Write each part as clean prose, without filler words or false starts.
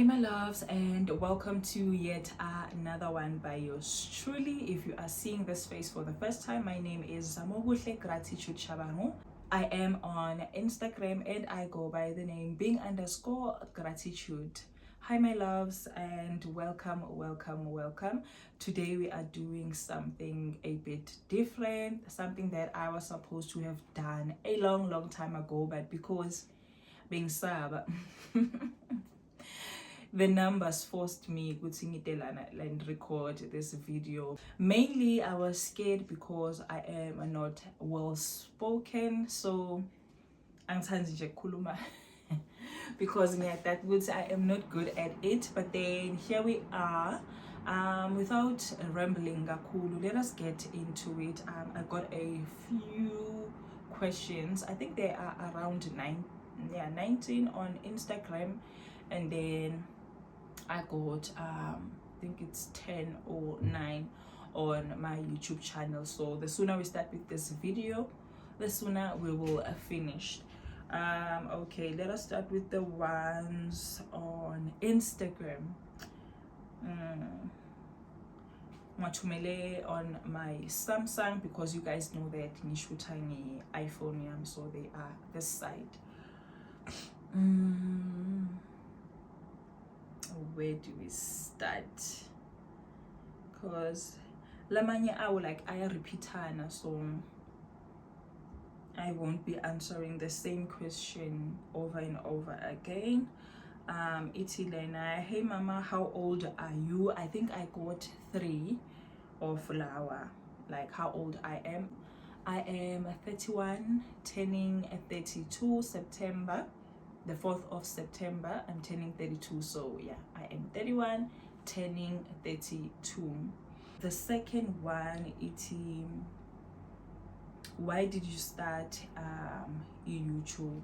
Hey my loves, and welcome to yet another one by yours truly. If you are seeing this face for the first time, my name is Zamobuhle Gratitude Shabangu. I am on Instagram and I go by the name Bing_gratitude. Hi my loves, and welcome. Today we are doing something a bit different, something that I was supposed to have done a long time ago, but because being sab the numbers forced me to record this video. Mainly I was scared because I am not well spoken, so because that would I am not good at it. But then here we are. Without rambling kakulu, let us get into it. I got a few questions. I think there are around 19 on Instagram, and then I got I think it's 10 or 9 on my YouTube channel. So the sooner we start with this video, the sooner we will finish. Okay, let us start with the ones on Instagram. Matumele on my Samsung, because you guys know that Nishutangi iPhone, so they are this side. Where do we start? Because lamanye I will like I repeatana, so I won't be answering the same question over and over again. Itilena, hey mama, how old are you? I think I got 3 of flower, like how old I am. I am 31, turning 32 September. The 4th of September, I'm turning 32. So yeah, I am 31, turning 32. The second one, why did you start YouTube?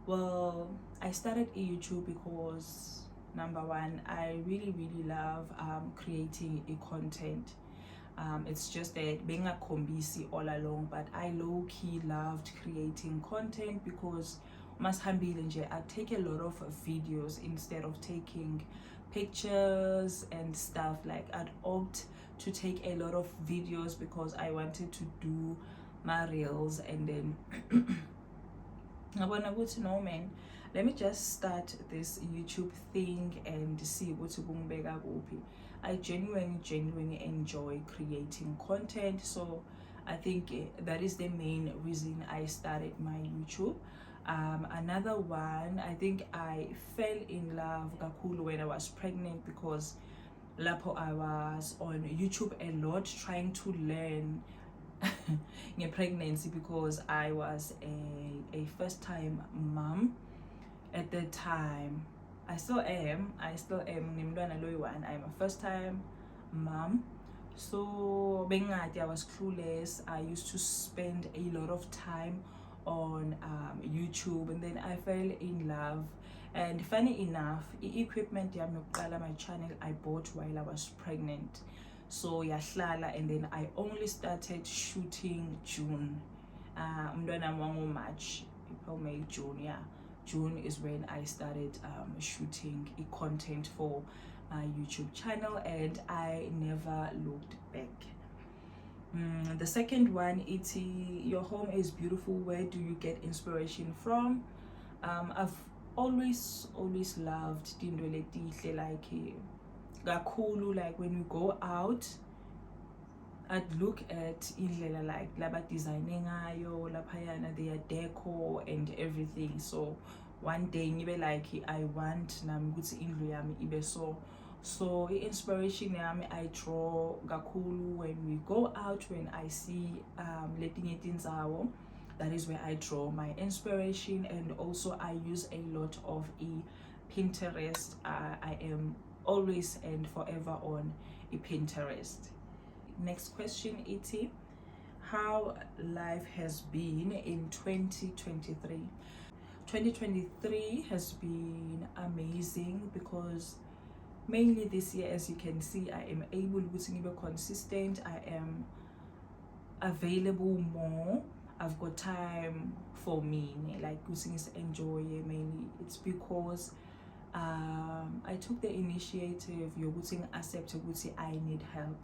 Well, I started YouTube because number one, I really love creating a content. It's just that being a kombisi all along, but I low-key loved creating content because I take a lot of videos instead of taking pictures and stuff. Like I'd opt to take a lot of videos because I wanted to do my reels, and then I wanna go to know, man, let me just start this YouTube thing and see what's going to be. I genuinely enjoy creating content, so I think that is the main reason I started my YouTube. Another one, I think I fell in love kakulu when I was pregnant, because lapo I was on YouTube a lot trying to learn in pregnancy, because I was a first time mom at the time. I still am I'm a first time mom. So being I was clueless, I used to spend a lot of time on YouTube, and then I fell in love. And funny enough, equipment my channel I bought while I was pregnant. So yahlala, and then I only started shooting June. March, April, May, June. Yeah, June is when I started shooting a content for my YouTube channel, and I never looked back. The second one, your home is beautiful. Where do you get inspiration from? I've always loved Dindoletihle, like Gakulu. Like when we go out, I'd look at indlela like laba designing ayo laphayana, their decor and everything. So one day ngibe like I want nami ukuthi indlu yami ibe so inspiration yami I draw kakhulu when we go out. When I see letinye tindzawo, that is where I draw my inspiration. And also I use a lot of Pinterest. I am always and forever on Pinterest. Next question, how life has been in 2023. 2023 has been amazing because mainly this year, as you can see, I am able to be consistent. I am available more. I've got time for me, like enjoy mainly. It's because I took the initiative yokuthi ngi-accept ukuthi I need help.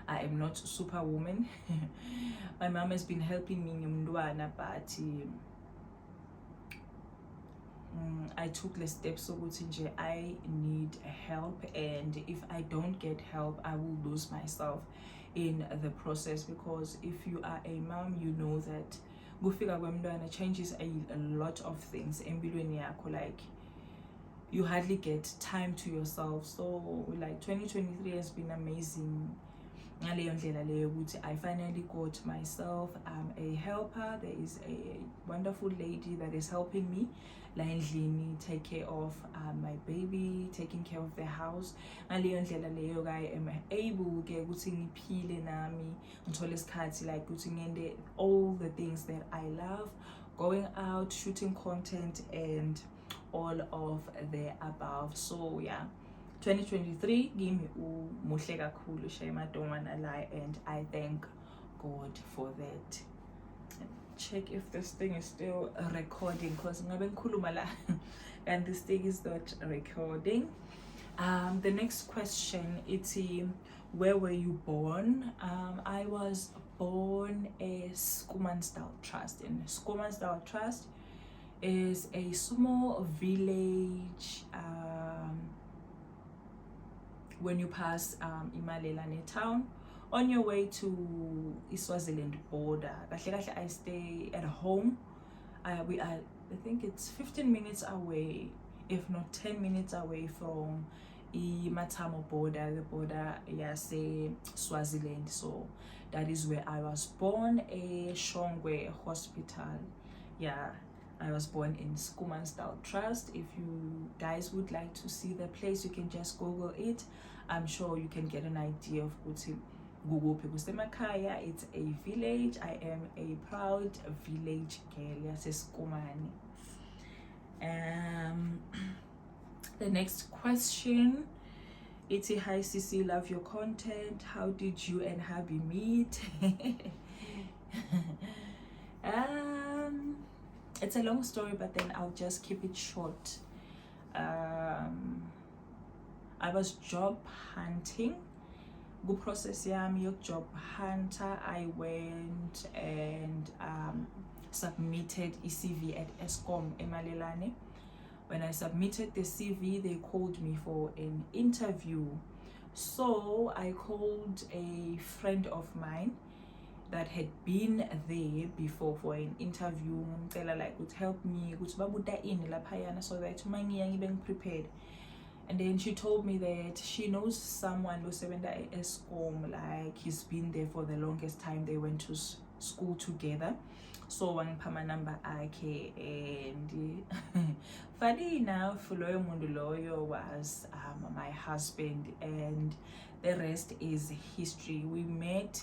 I am not superwoman. My mom has been helping me ngimntwana, but I took the steps ukuthi nje I need help, and if I don't get help I will lose myself in the process, because if you are a mom, you know that kufika kwemntwana changes a lot of things empilweni yakho, like you hardly get time to yourself. So like 2023 has been amazing ngaleyo ndlela leyo ukuthi I finally got myself a helper. There is a wonderful lady that is helping me la endlini, take care of my baby, taking care of the house. Ngaleyo ndlela leyo I am able ke ukuthi ngiphile nami, ngithole isikhathi like ukuthi ngende all the things that I love, going out, shooting content and all of the above. So yeah, 2023 kimi umuhle kakhulu shemadongwana la, and I thank God for that. Check if this thing is still recording, because ngabe ngikhuluma la and this thing is not recording. The next question, it's where were you born? I was born in Schoemansdal Trust, and Schoemansdal Trust is a small village when you pass Imalelane town on your way to Swaziland border. I stay at home. We are, I think it's 15 minutes away, if not 10 minutes away from Matamo border, the border say Swaziland. So that is where I was born, a Shongwe hospital. Yeah, I was born in Schoemansdal Trust. If you guys would like to see the place, you can just Google it. I'm sure you can get an idea of Google people. It's a village. I am a proud village girl. Yes, Skomani. The next question, it's a hi Sisi, love your content. How did you and hubby meet? It's a long story, but then I'll just keep it short. I was job hunting. Good process yami yok job hunter. I went and submitted a CV at Eskom Emalelane. When I submitted the CV, they called me for an interview. So I called a friend of mine that had been there before for an interview. Like would help me so that I'm prepared. And then she told me that she knows someone who's at Eskom, like he's been there for the longest time. They went to school together. So one pama number IK, and funny enough, Loyo Munduloyo was my husband, and the rest is history. We met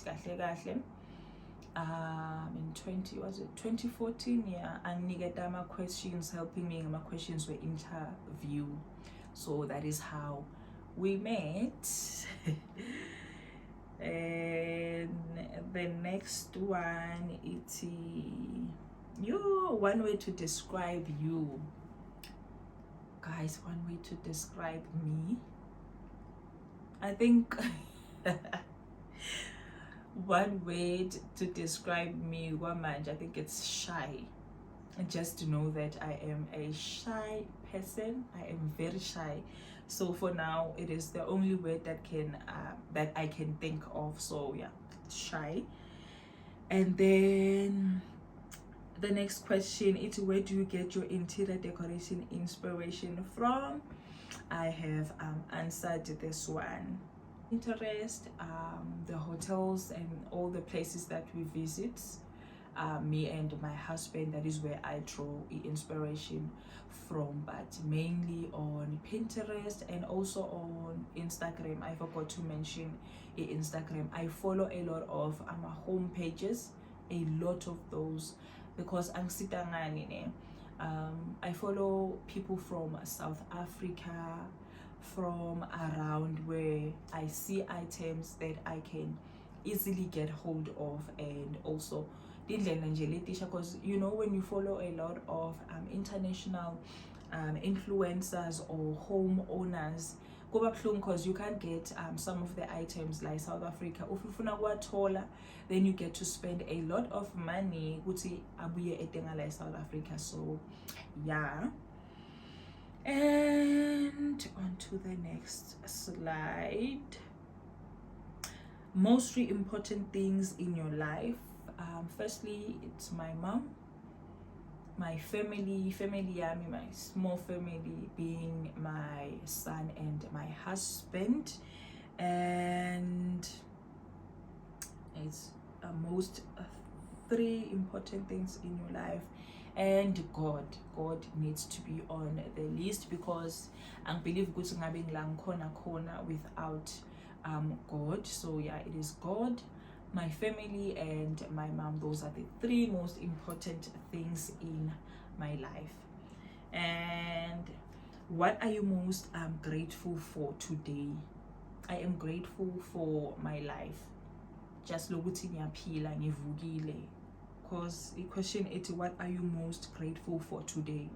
in 2014, yeah, and Nigadama questions, helping me, my questions were interview. So that is how we met. And the next one, it's one way to describe you. Guys, one way to describe me. I think one way to describe me, I think it's shy. And just to know that I am a shy person. I am very shy. So for now, it is the only word that I can think of. So yeah, shy. And then the next question is, where do you get your interior decoration inspiration from? I have answered this one. Pinterest, the hotels and all the places that we visit. Me and my husband, that is where I draw inspiration from, but mainly on Pinterest and also on Instagram. I forgot to mention Instagram. I follow a lot of home pages, a lot of those, because I follow people from South Africa, from around where I see items that I can easily get hold of, and also because you know when you follow a lot of international influencers or homeowners, because you can't get some of the items like South Africa. If you ufuna then you get to spend a lot of money ukuthi abuye etenga like South Africa. So yeah, and on to the next slide. Mostly important things in your life. Firstly, it's my mom, my family yami, my small family, being my son and my husband, and it's most three important things in your life. And God needs to be on the list, because I believe ukuthi ngabe ngilangikhona khona without God. So yeah, it is God, my family, and my mom. Those are the three most important things in my life. And what are you most grateful for today? I am grateful for my life. Just lokuthi ngiyaphila, ngivukile. Because the question is, what are you most grateful for today?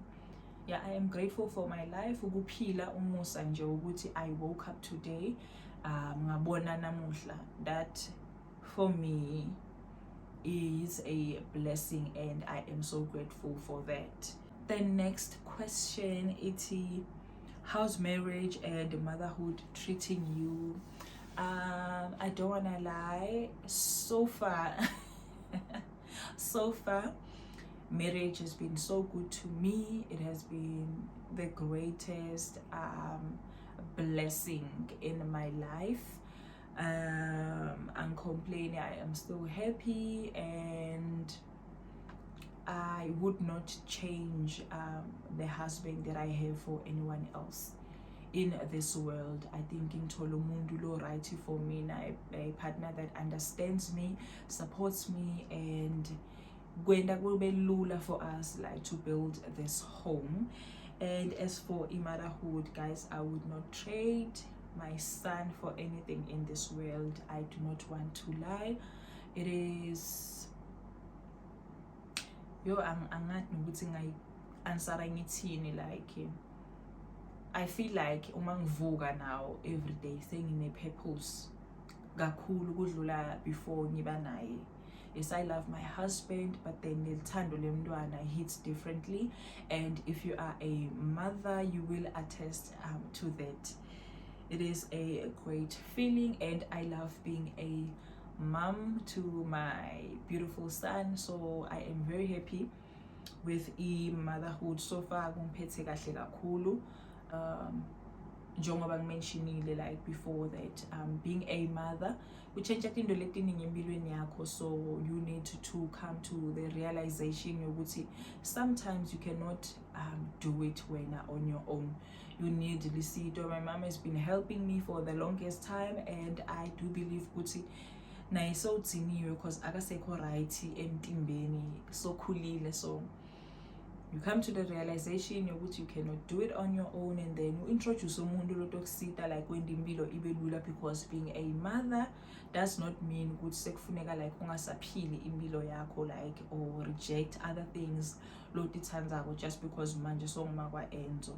Yeah, I am grateful for my life. Ukuphila umusa nje ukuthi I woke up today. Ngabona namuhla. That for me is a blessing, and I am so grateful for that. The next question is, how's marriage and motherhood treating you? I don't wanna lie, so far marriage has been so good to me. It has been the greatest blessing in my life. I'm complaining, I am still happy, and I would not change the husband that I have for anyone else in this world. I think in Tolomundu lo right for me, a partner that understands me, supports me, and Gwenda will be lula for us like to build this home. And as for motherhood, guys, I would not trade my son for anything in this world. I do not want to lie. It is like I feel like uma ngivuka now every day saying purpose kakhulu kudlula before ngiba naye. Yes, I love my husband, but then lethando lemntwana hits differently, and if you are a mother, you will attest to that. It is a great feeling, and I love being a mom to my beautiful son. So I am very happy with motherhood so far. Kumphethe kahle kakhulu. Njengoba ngimentionile like before that, being a mother kutshentsha into letiningi empilweni yakho, so you need to come to the realization yokuthi sometimes you cannot do it when on your own. You need Lisito. My mom has been helping me for the longest time, and I do believe ukuthi naye so dziniwe because akasekho right emtimbeni, so khulile. So you come to the realization yokuthi you cannot do it on your own, and then you introduce umuntu lotokusita like when impilo ibe lula, because being a mother does not mean ukuthi sekufuneka like ungasaphili impilo yakho like, or reject other things lotithandzako just because manje songuma kwa Enzo.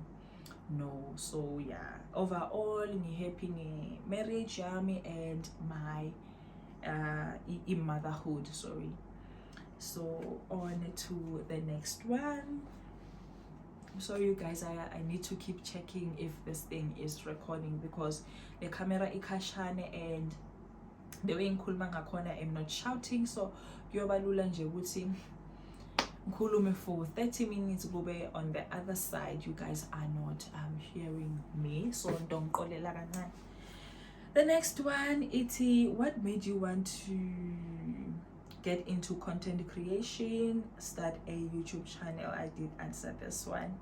No. So yeah, overall ngihappy nge-marriage yami and my motherhood, sorry. So on to the next one. So you guys, I need to keep checking if this thing is recording, because the camera ikashane and the way ngikhuluma ngakhona I'm not shouting. So kuyoba lula nje ukuthi ngikhulume for 30 minutes kube on the other side you guys are not hearing me. So don't qolela kancane. The next one, it's what made you want to get into content creation, start a YouTube channel? I did answer this one.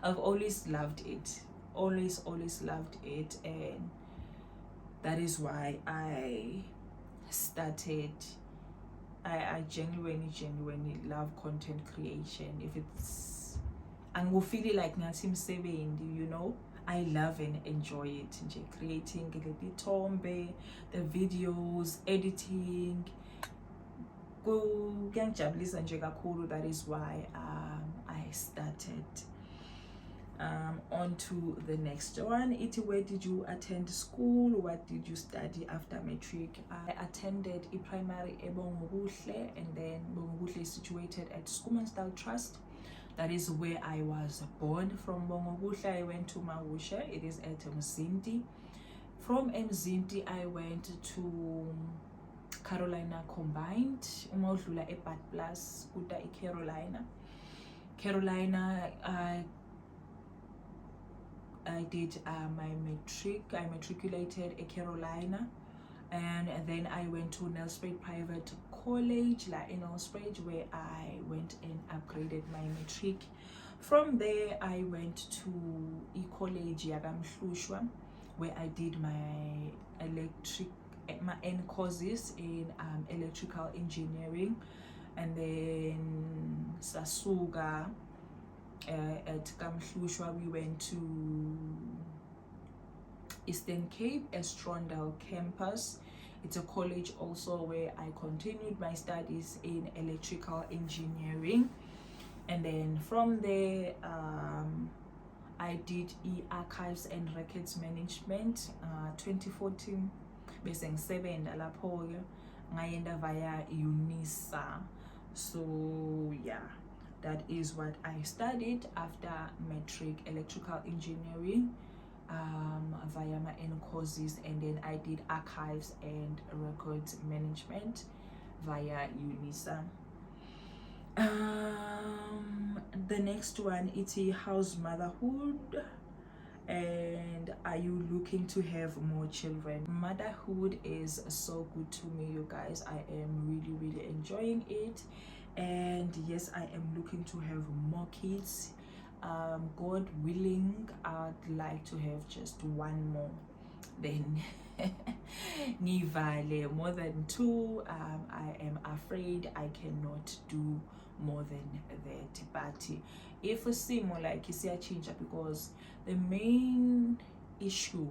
I've always loved it, always loved it, and that is why I started. I genuinely love content creation. If it's angufili like nathi msebenzi, you know, I love and enjoy it. Creating the videos, editing, that is why I started. On to the next one. Where did you attend school? What did you study after matric? I attended a primary Ebongobuhle, and then Bongobuhle is situated at Schoemanstyle Trust. That is where I was born. From Bongobuhle I went to Mawusha, it is at Mzinti. From Mzinti I went to Carolina Combined, Umaudlula Epat Plus, Kuta Carolina. I did my matric. I matriculated at Carolina, and then I went to Nelspruit Private College, like in Nelspruit, where I went and upgraded my matric. From there, I went to College Yagamhlushwa, where I did my N courses in electrical engineering, and then Sasuga. At Kamhlushwa we went to Eastern Cape, Estrondale campus. It's a college also where I continued my studies in electrical engineering, and then from there I did archives and records management 2014 bese ngisebenza lapho ke ngayenda via UNISA. So yeah, that is what I studied after matric, electrical engineering via my N courses, and then I did archives and records management via UNISA. The next one, it's how's motherhood, and are you looking to have more children? Motherhood is so good to me, you guys. I am really enjoying it, and yes, I am looking to have more kids. God willing, I'd like to have just one more, then nivale more than two. I am afraid I cannot do more than that, but if a simo like you see a change, because the main issue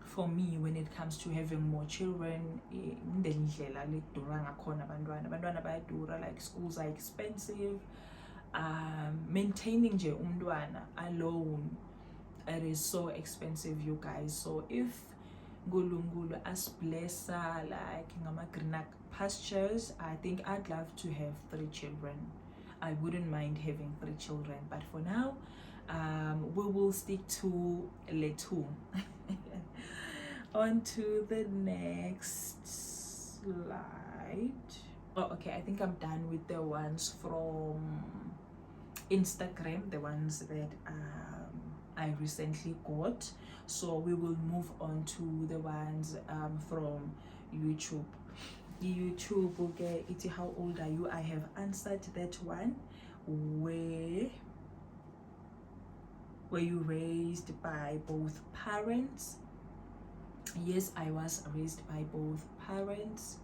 for me when it comes to having more children, like schools are expensive, maintaining nje umntwana alone, it is so expensive, you guys. So if Ngulungulu as blessa like ngama pastures, I think I'd love to have 3 children. I wouldn't mind having 3 children, but for now we will stick to Letu. On to the next slide. Oh, okay, I think I'm done with the ones from Instagram, the ones that I recently got. So we will move on to the ones from YouTube. Okay, it's how old are you? I have answered that one. Where were you raised by both parents? Yes, I was raised by both parents.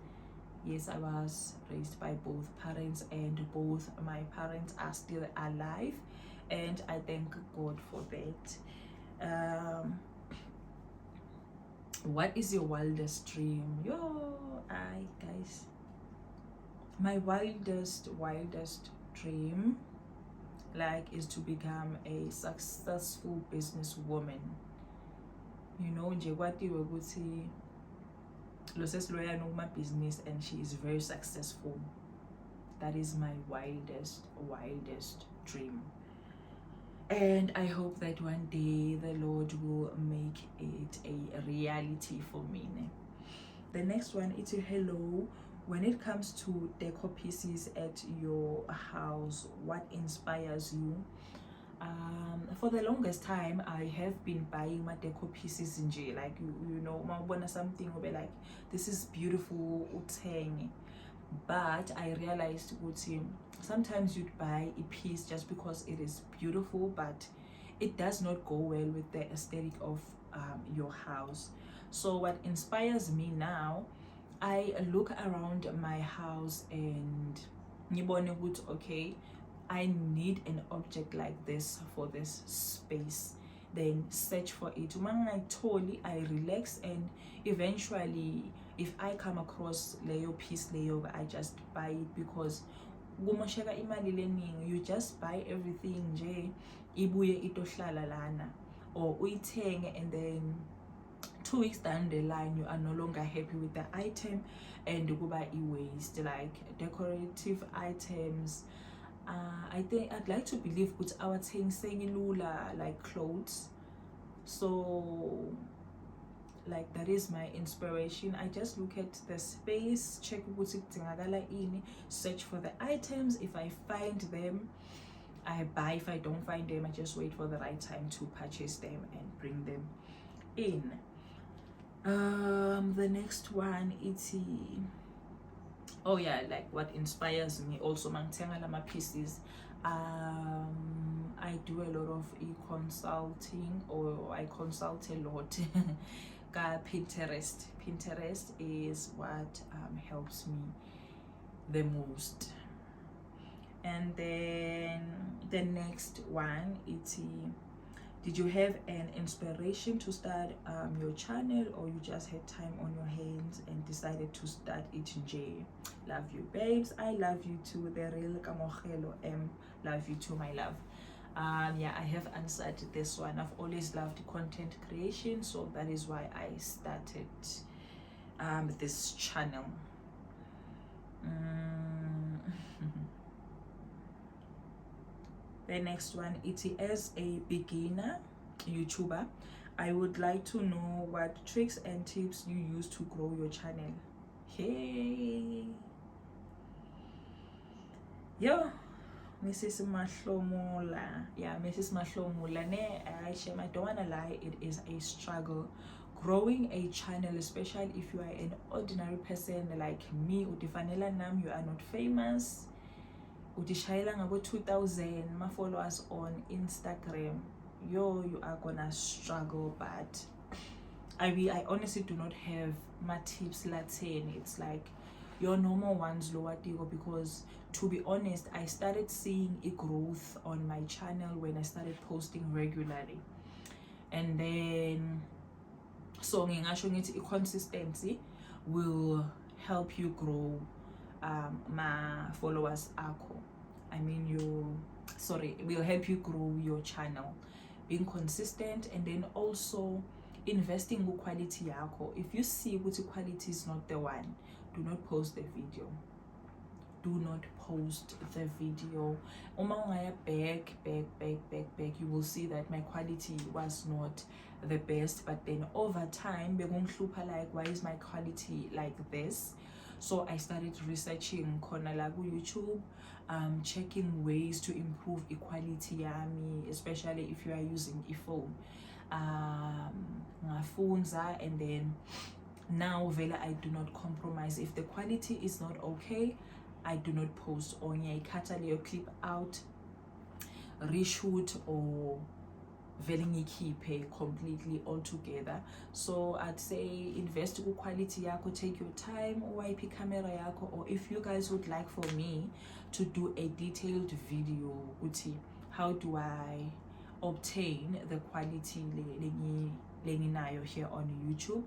Yes, I was raised by both parents, and both my parents are still alive, and I thank God for that. What is your wildest dream? Guys, my wildest dream like is to become a successful businesswoman. You know, nje kwatiwe ukuthi lo sesiloya nokuma business and she is very successful. That is my wildest dream, and I hope that one day the Lord will make it a reality for me. The next one, it's hello. When it comes to decor pieces at your house, what inspires you? For the longest time, I have been buying my decor pieces in J. Like you know, when something will be like, this is beautiful, uteng. But I realized, sometimes you'd buy a piece just because it is beautiful, but it does not go well with the aesthetic of your house. So what inspires me now, I look around my house and okay, I need an object like this for this space, then search for it. I relax, and eventually if I come across layer piece, I just buy it, because kumosheka imali leningi. You just buy everything nje ibuye itohlala lana, or uyithenge and then 2 weeks down the line you are no longer happy with the item and kuba waste. Like decorative items, I'd like to believe ukuthi awathengise lula like clothes. So like that is my inspiration. I just look at the space, check ukuthi kudingakala ini, search for the items. If I find them, I buy. If I don't find them, I just wait for the right time to purchase them and bring them in. The next one, it's oh yeah, like what inspires me also mangithenga lama pieces. I do a lot of e-consulting, or I consult a lot. Pinterest is what helps me the most. And then the next one, it's did you have an inspiration to start your channel, or you just had time on your hands and decided to start it? Nje? Love you babes, I love you too. The real Kamochelo love you too, my love. Yeah, I have answered this one. I've always loved content creation, so that is why I started this channel. The next one, it's as a beginner YouTuber, I would like to know what tricks and tips you use to grow your channel. Hey, yo, Mrs. Mahlomola. Yeah, Mrs. Mahlomola. I don't wanna lie, it is a struggle growing a channel, especially if you are an ordinary person like me. Utifanela nam, you are not famous. Utishayela ngabo 2,000 my followers on Instagram. You are gonna struggle, but I honestly do not have my tips Latin. It's like your normal ones lower digo, because to be honest, I started seeing a growth on my channel when I started posting regularly, and then so ngingasho ngithi consistency will help you grow my followers akho. I mean it will help you grow your channel, being consistent, and then also investing in quality yakho. If you see what quality is not the one, do not post the video. Do not post the video. Uma ungaya back, you will see that my quality was not the best, but then over time begonghlupha like, why is my quality like this? So I started researching khona la ku YouTube, checking ways to improve equality yami, especially if you are using a phone. Ngafunza, and then now vela I do not compromise. If the quality is not okay, I do not post. Or ngiyayikhatha leyo clip out, reshoot, or vele ngikhiphe completely altogether. So I'd say invest in quality yakho, take your time, wipe camera yakho. Or if you guys would like for me to do a detailed video, uthi how do I obtain the quality lenginayo here on YouTube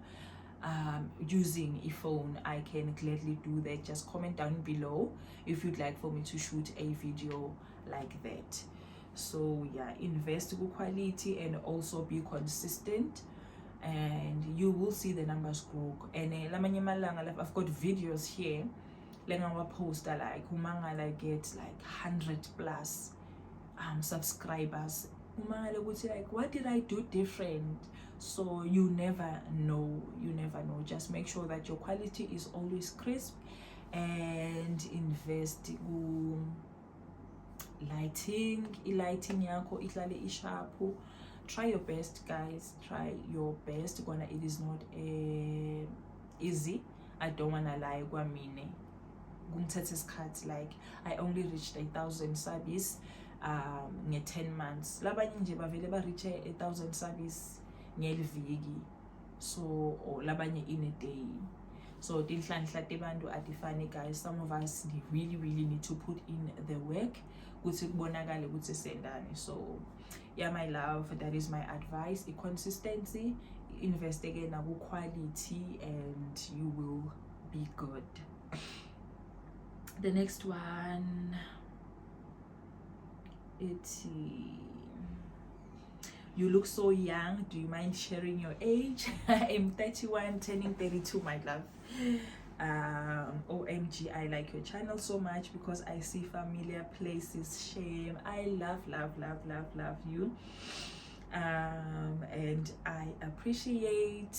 using a phone, I can gladly do that. Just comment down below if you'd like for me to shoot a video like that. So yeah, invest in quality and also be consistent, and you will see the numbers grow. And lamanye malanga I've got videos here lengawa poster like umangala get like 100 plus subscribers. Umangala ukuthi like, what did I do different? So you never know. Just make sure that your quality is always crisp, and invest in lighting yakho ihlale isharp. Try your best, guys, try your best. It is not easy. I don't wanna lie, kwamine kumthethe isikhathi. Like I only reached 1,000 subs 10 months. Labanye nje bavele ba reach 1,000 subs ngeliviki, so or labanye in a day. So tinhlanhla tebantu atifani, guys. Some of us really need to put in the work ukuthi kubonakale ukuthi sendani. So yeah, my love, that is my advice. Consistency, invest again in quality, and you will be good. The next one, it's you look so young, do you mind sharing your age? I'm 31 turning 32, my love. OMG, I like your channel so much because I see familiar places. Shame. I love you. And I appreciate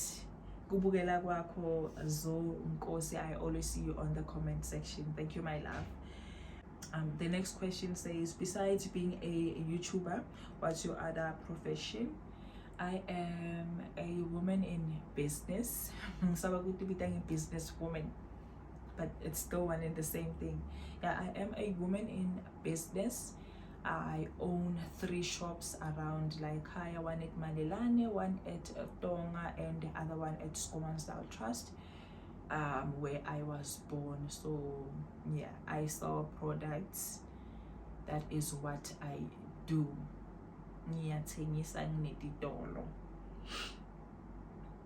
kubukela kwakho zo nkosi. I always see you on the comment section. Thank you, my love. The next question says, besides being a YouTuber, what's your other profession? I am a woman in business. Sabaguti bitang business woman, but it's still one and the same thing. Yeah, I am a woman in business. I own 3 shops around like Kaya, one at Manilane, one at Tonga, and the other one at Skomansdal Trust, where I was born. So yeah, I sell products. That is what I do. Ngiyathengisa nginetitolo.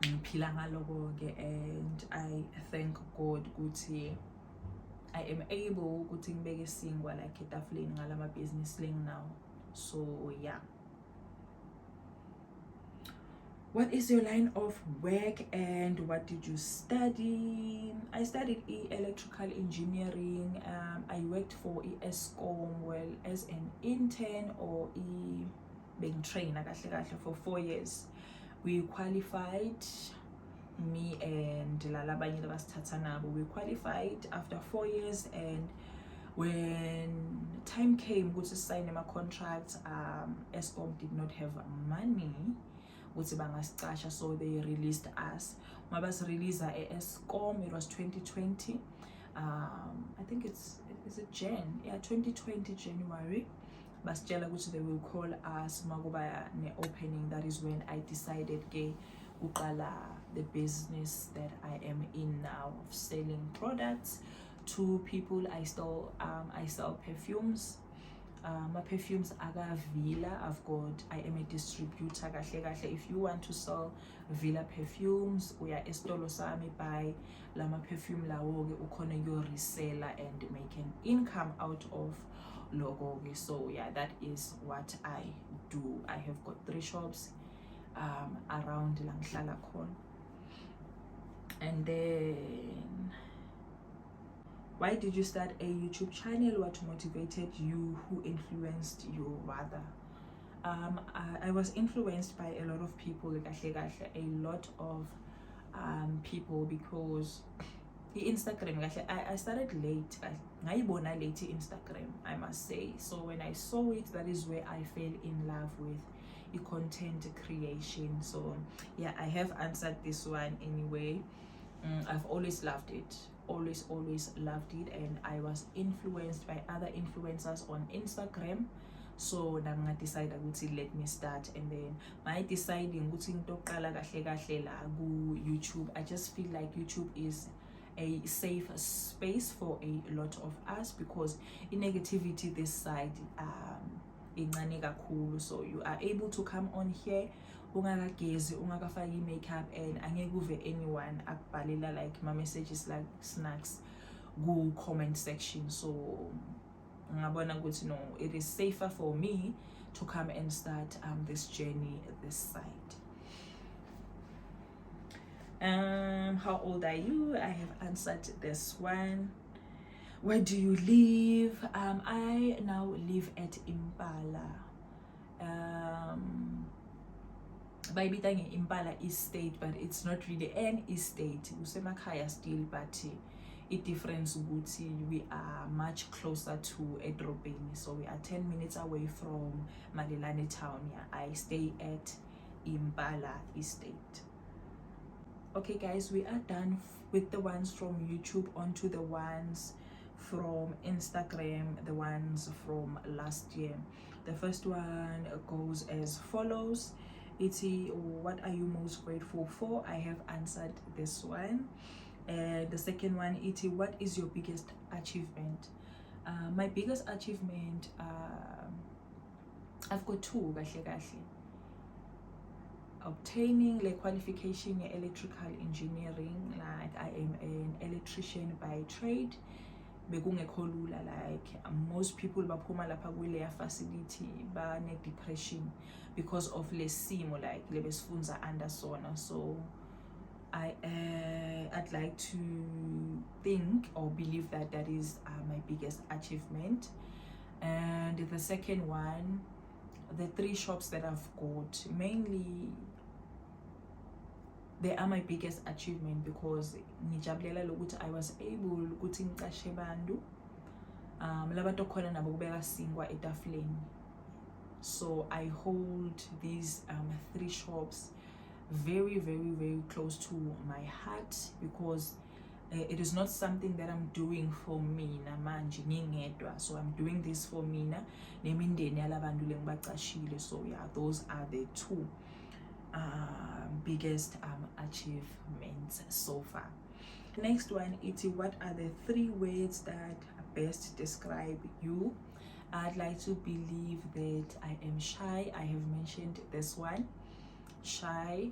Ngiphila ngaloko-ke, and I thank God ukuthi I am able ukuthi ngibeke singwa like etafuleni ngalama business ling now. So yeah. What is your line of work and what did you study? I studied electrical engineering. I worked for Eskom, well, as an intern or being trained for 4 years. We qualified, me and lalabanye labasithatha nabo, we qualified after 4 years, and when time came to sign my contract, Eskom did not have money, so they released us. Mabas release Eskom, it was 2020. I think is it Jan? Yeah, 2020 January. Basitshela ukuthi they will call us makuba ne opening. That is when I decided ke uqala the business that I am in now of selling products to people. I sell perfumes. My perfumes aga Villa. I am a distributor kahle. If you want to sell Villa perfumes, we are estolo sami buy lama perfume lawo ke ukhona your reseller and make an income out of logo. So yeah, that is what I do. I have got 3 shops around Langhlala Khon. And then, why did you start a YouTube channel? What motivated you? Who influenced you rather? I was influenced by a lot of people, a lot of people, because the Instagram, I started late. I born late Instagram, I must say. So when I saw it, that is where I fell in love with the content creation. So yeah, I have answered this one anyway. I've always loved it, always loved it, and I was influenced by other influencers on Instagram. So I decided ukuthi let me start, and then my deciding ukuthi ngiqala kahle la ku YouTube. I just feel like YouTube is a safe space for a lot of us, because in negativity this side incane kakhulu. So you are able to come on here ungakagezi, ungakafaki makeup, and angeke uve anyone akubhalela like my messages like snacks go comment section. So ngabona ukuthi no, it is safer for me to come and start this journey this side. How old are you? I have answered this one. Where do you live? I now live at Impala. Baibitang Impala estate, but it's not really an estate. Usemakhaya still, but it difference ukuthi we are much closer to Edrobeni. So we are 10 minutes away from Malelane town. Yeah, I stay at Impala estate. Okay guys, we are done with the ones from YouTube. Onto the ones from Instagram, the ones from last year. The first one goes as follows. It's what are you most grateful for? I have answered this one. The second one, it's what is your biggest achievement? My biggest achievement, I've got 2 kahle. Obtaining the qualification in electrical engineering, like I am an electrician by trade. bekungekho lula, like most people baphuma lapha kuleya facility bane depression because of lesimo like lebesifunza under sona. So I'd like to think or believe that that is my biggest achievement. And the second one, the 3 shops that I've got, mainly they are my biggest achievement because ngijabulela lokuthi I was able ukuthi ngicashe bantu labantu khona nabo kubeka singwa etafuleni. So I hold these 3 shops very, very, very close to my heart because it is not something that I'm doing for mina manje ngingedwa. So I'm doing this for mina nemindeni yalabantu lengibacashile. So yeah, those are the 2 biggest achievements so far. Next one, it's what are the 3 words that best describe you? I'd like to believe that I am shy. I have mentioned this one. Shy,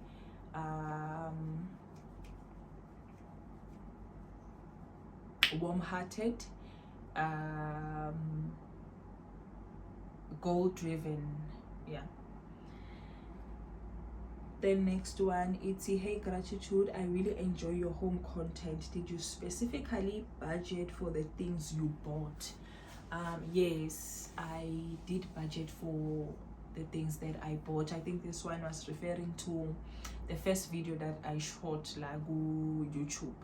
warm-hearted, goal-driven. Yeah. The next one, it's hey gratitude, I really enjoy your home content. Did you specifically budget for the things you bought? Yes, I did budget for the things that I bought. I think this one was referring to the first video that I shot like YouTube,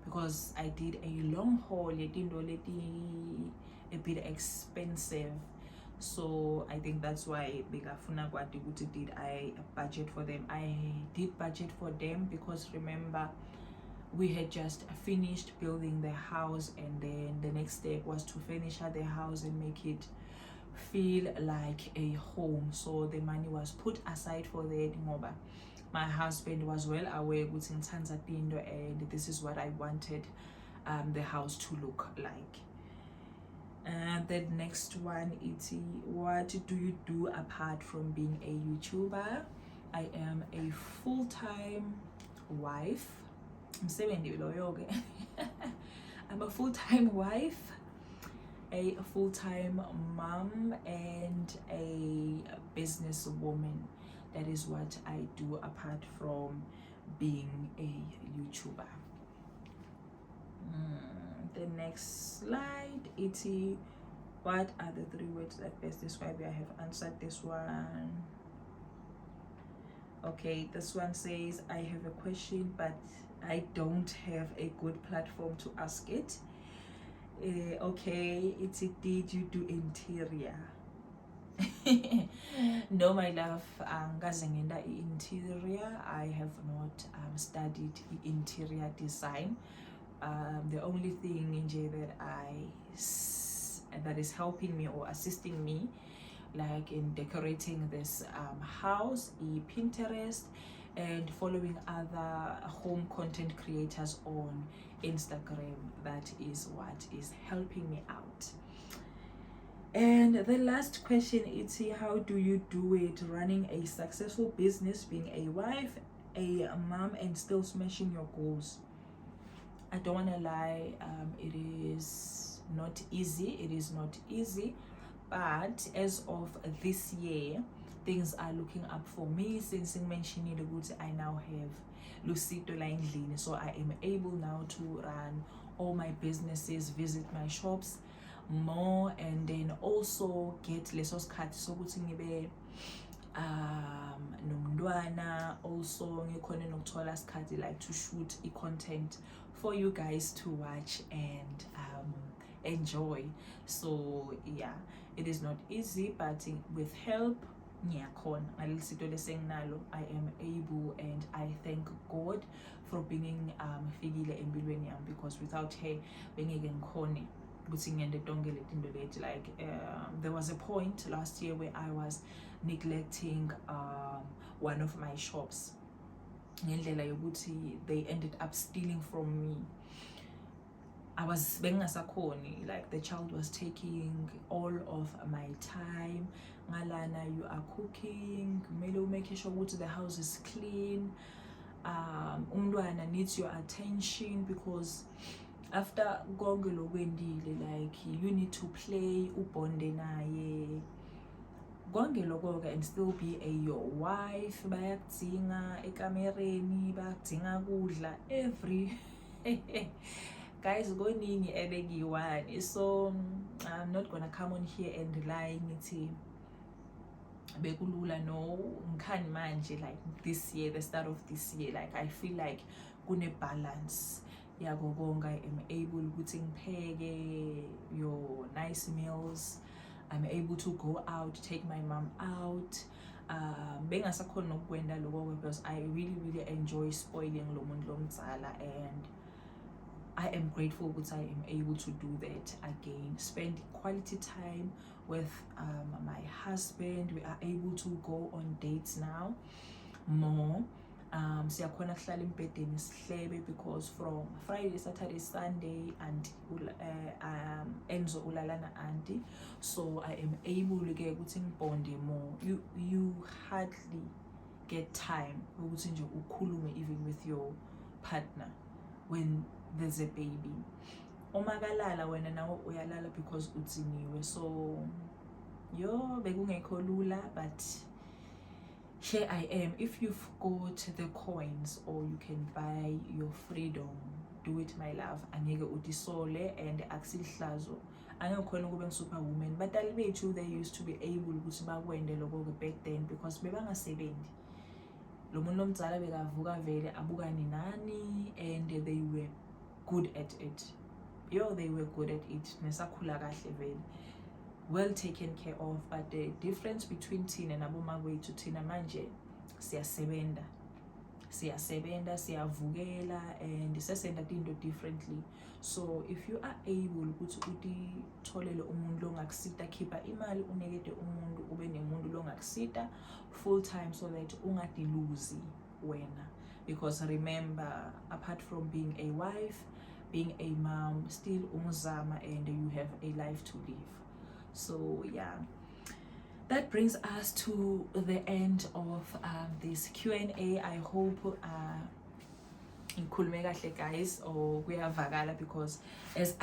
because I did a long haul. It didn't already a bit expensive. So I think that's why did I budget for them. I did budget for them because remember we had just finished building the house, and then the next step was to finish out the house and make it feel like a home. So the money was put aside for that. My husband was well aware and this is what I wanted the house to look like. And the next one is what do you do apart from being a YouTuber? I am a full-time wife. I'm a full-time wife, a full-time mom, and a businesswoman. That is what I do apart from being a YouTuber. The next slide, it's what are the 3 words that best describe you? I have answered this one. Okay, this one says I have a question but I don't have a good platform to ask it. Okay, it's did you do interior? No, my love, interior. I have not studied interior design. The only thing in that is helping me or assisting me like in decorating this house, Pinterest, and following other home content creators on Instagram. That is what is helping me out. And the last question is how do you do it running a successful business, being a wife, a mom, and still smashing your goals? I don't want to lie, it is not easy. It is not easy, but as of this year, things are looking up for me. Since I mentioned it, I now have Lucito Line, so I am able now to run all my businesses, visit my shops more, and then also get lesos cards so ngibe nomntwana, also ngikhona nokuthola isikhathi like to shoot content for you guys to watch and enjoy. So yeah, it is not easy, but with help I am able, and I thank God for bringing Figile empilweni yami, because without her like there was a point last year where I was neglecting one of my shops. They ended up stealing from me. I was like the child was taking all of my time. Ngalana, you are cooking, making sure the house is clean. Umntwana needs your attention, because after konke lokwendile, like you need to play ubonde naye konke lokho and still be your wife. Bayakudinga ekamereni, bayakudinga kudla every guys koningi elekiyi-one. So I'm not gonna come on here and lie ngithi bekulula. No, ngikhani manje, like this year, the start of this year, like I feel like kune balance yako konke. I am able ukuthi ngipheke your nice meals. I'm able to go out, take my mom out. Bengasakhona nokwenda lokho because I really enjoy spoiling lo muntu lomdzala, and I am grateful that I am able to do that again. Spend quality time with my husband. We are able to go on dates now more. Siyakhona kuhlala embedeni sihlebe because from Friday, Saturday, Sunday and Enzo ulala na auntie, so I am able to get ukuthi ngibonde more. You hardly get time ukuthi nje ukhulume even with your partner when there's a baby. Uma kalala wena nawe uyalala because udziniwe. So yo bekungekho lula, but here I am. If you've got the coins or you can buy your freedom, do it, my love. Angeke utisole and akusihlazo. Angikhona ukube superwoman. But bethu, they used to be able ukuthi bakwende lokho back then because bebangasebenzi. Lo muntu lomdzala bekavuka vele abukani nani, and they were good at it. Yo, they were good at it. Nesakhula kahle vele, well taken care of. But the difference between thina nabomakwethu, thina manje siyasebenda, siyavukela, and sesenza into differently. So if you are able ukuthi utitholele umuntu longakusita, khipha imali unikete umuntu, ube nemuntu longakusita full time so that ungadiluzi wena. Because remember, apart from being a wife, being a mom, still umzama, and you have a life to live. So yeah, that brings us to the end of this Q&A. I hope ngikhulume kahle guys, or kuyavakala, because as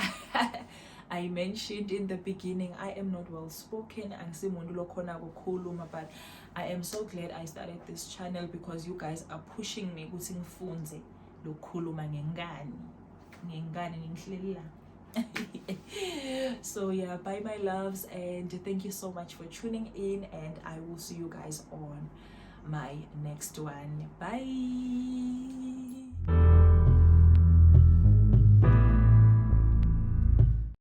I mentioned in the beginning, I am not well spoken, angisimuntu lokhona ukukhuluma, but I am so glad I started this channel because you guys are pushing me ukuthi ngifunze lokukhuluma ngengane ngihlelela. So yeah, bye my loves, and thank you so much for tuning in, and I will see you guys on my next one. Bye.